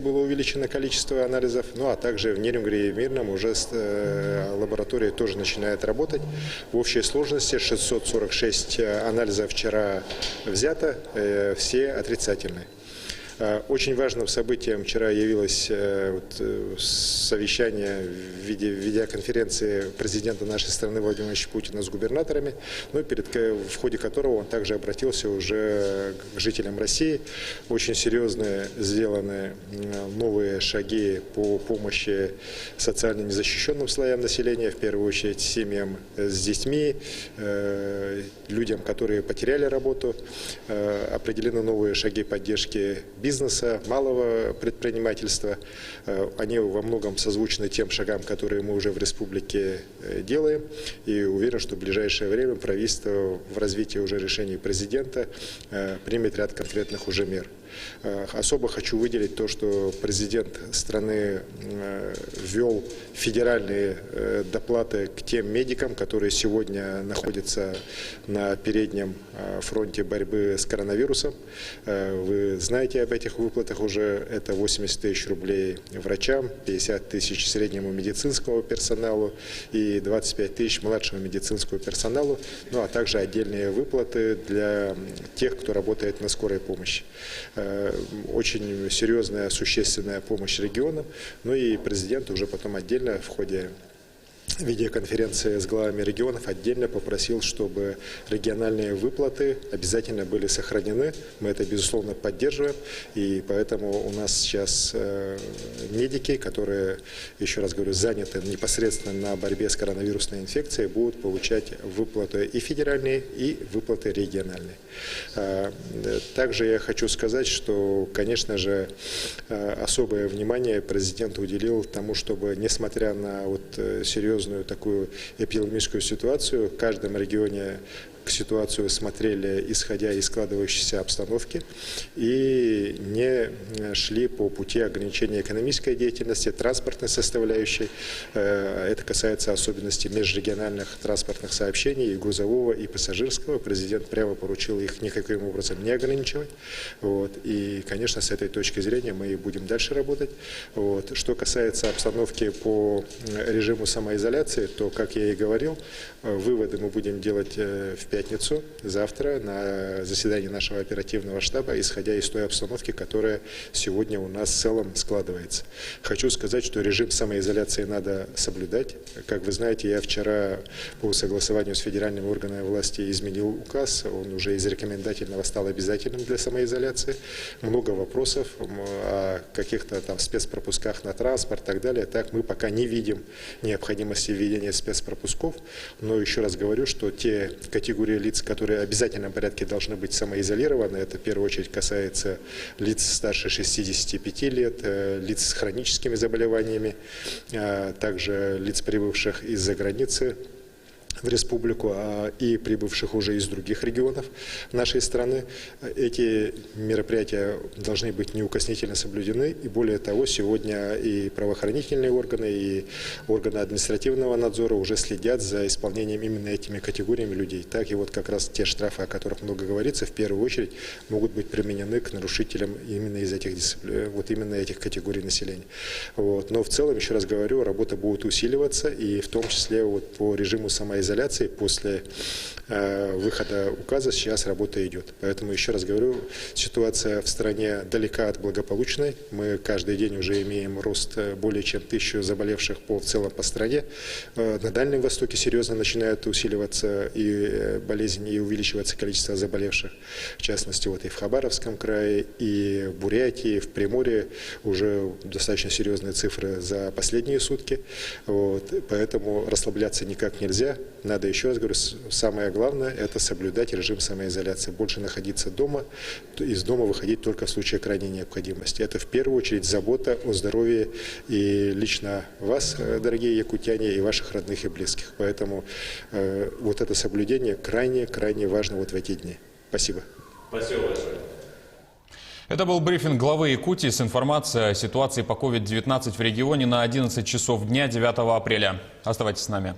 Было увеличено количество анализов, ну а также в Нерюнгри и в Мирном уже лаборатория тоже начинает работать. В общей сложности 646 анализов вчера взято, все отрицательные. Очень важным событием вчера явилось совещание в виде видеоконференции президента нашей страны Владимира Владимировича Путина с губернаторами, в ходе которого он также обратился уже к жителям России. Очень серьезные сделаны новые шаги по помощи социально незащищенным слоям населения, в первую очередь семьям с детьми, людям, которые потеряли работу. Определены новые шаги поддержки бизнеса, малого предпринимательства. Они во многом созвучны тем шагам, которые мы уже в республике делаем. И уверен, что в ближайшее время правительство в развитии уже решений президента примет ряд конкретных уже мер. Особо хочу выделить то, что президент страны ввел федеральные доплаты к тем медикам, которые сегодня находятся на переднем фронте борьбы с коронавирусом. Вы знаете об этих выплатах уже. Это 80 тысяч рублей врачам, 50 тысяч среднему медицинскому персоналу и 25 тысяч младшему медицинскому персоналу, ну а также отдельные выплаты для тех, кто работает на скорой помощи. Очень серьезная, существенная помощь регионам. Ну и президент уже потом отдельно в ходе видеоконференции с главами регионов отдельно попросил, чтобы региональные выплаты обязательно были сохранены. Мы это, безусловно, поддерживаем. И поэтому у нас сейчас медики, которые, еще раз говорю, заняты непосредственно на борьбе с коронавирусной инфекцией, будут получать выплаты и федеральные, и выплаты региональные. Также я хочу сказать, что, конечно же, особое внимание президент уделил тому, чтобы, несмотря на серьезную такую эпидемическую ситуацию, в каждом регионе ситуацию смотрели, исходя из складывающейся обстановки, и не шли по пути ограничения экономической деятельности, транспортной составляющей. Это касается особенностей межрегиональных транспортных сообщений, и грузового, и пассажирского. Президент прямо поручил их никаким образом не ограничивать. И, конечно, с этой точки зрения мы и будем дальше работать. Что касается обстановки по режиму самоизоляции, то, как я и говорил, выводы мы будем делать в пятницу, завтра, на заседании нашего оперативного штаба, исходя из той обстановки, которая сегодня у нас в целом складывается. Хочу сказать, что режим самоизоляции надо соблюдать. Как вы знаете, я вчера по согласованию с федеральными органами власти изменил указ, он уже из рекомендательного стал обязательным для самоизоляции. Много вопросов о каких-то там спецпропусках на транспорт и так далее. Так мы пока не видим необходимости введения спецпропусков, но еще раз говорю, что те категории лиц, которые в обязательном порядке должны быть самоизолированы, это в первую очередь касается лиц старше 65 лет, лиц с хроническими заболеваниями, также лиц, прибывших из-за границы в республику и прибывших уже из других регионов нашей страны. Эти мероприятия должны быть неукоснительно соблюдены. И более того, сегодня и правоохранительные органы, и органы административного надзора уже следят за исполнением именно этими категориями людей. Так и как раз те штрафы, о которых много говорится, в первую очередь могут быть применены к нарушителям именно из этих именно этих категорий населения. Но в целом, еще раз говорю, работа будет усиливаться, и в том числе по режиму самоизоляции после выхода указа сейчас работа идет. Поэтому, еще раз говорю, ситуация в стране далека от благополучной. Мы каждый день уже имеем рост более чем 1000 заболевших в целом по стране. На Дальнем Востоке серьезно начинает усиливаться и болезнь, и увеличиваться количество заболевших. В частности, и в Хабаровском крае, и в Бурятии, в Приморье уже достаточно серьезные цифры за последние сутки. Поэтому расслабляться никак нельзя. Надо, еще раз говорю, самое главное – это соблюдать режим самоизоляции. Больше находиться дома, из дома выходить только в случае крайней необходимости. Это в первую очередь забота о здоровье и лично вас, дорогие якутяне, и ваших родных и близких. Поэтому это соблюдение крайне важно в эти дни. Спасибо. Спасибо большое. Это был брифинг главы Якутии с информацией о ситуации по COVID-19 в регионе на 11 часов дня 9 апреля. Оставайтесь с нами.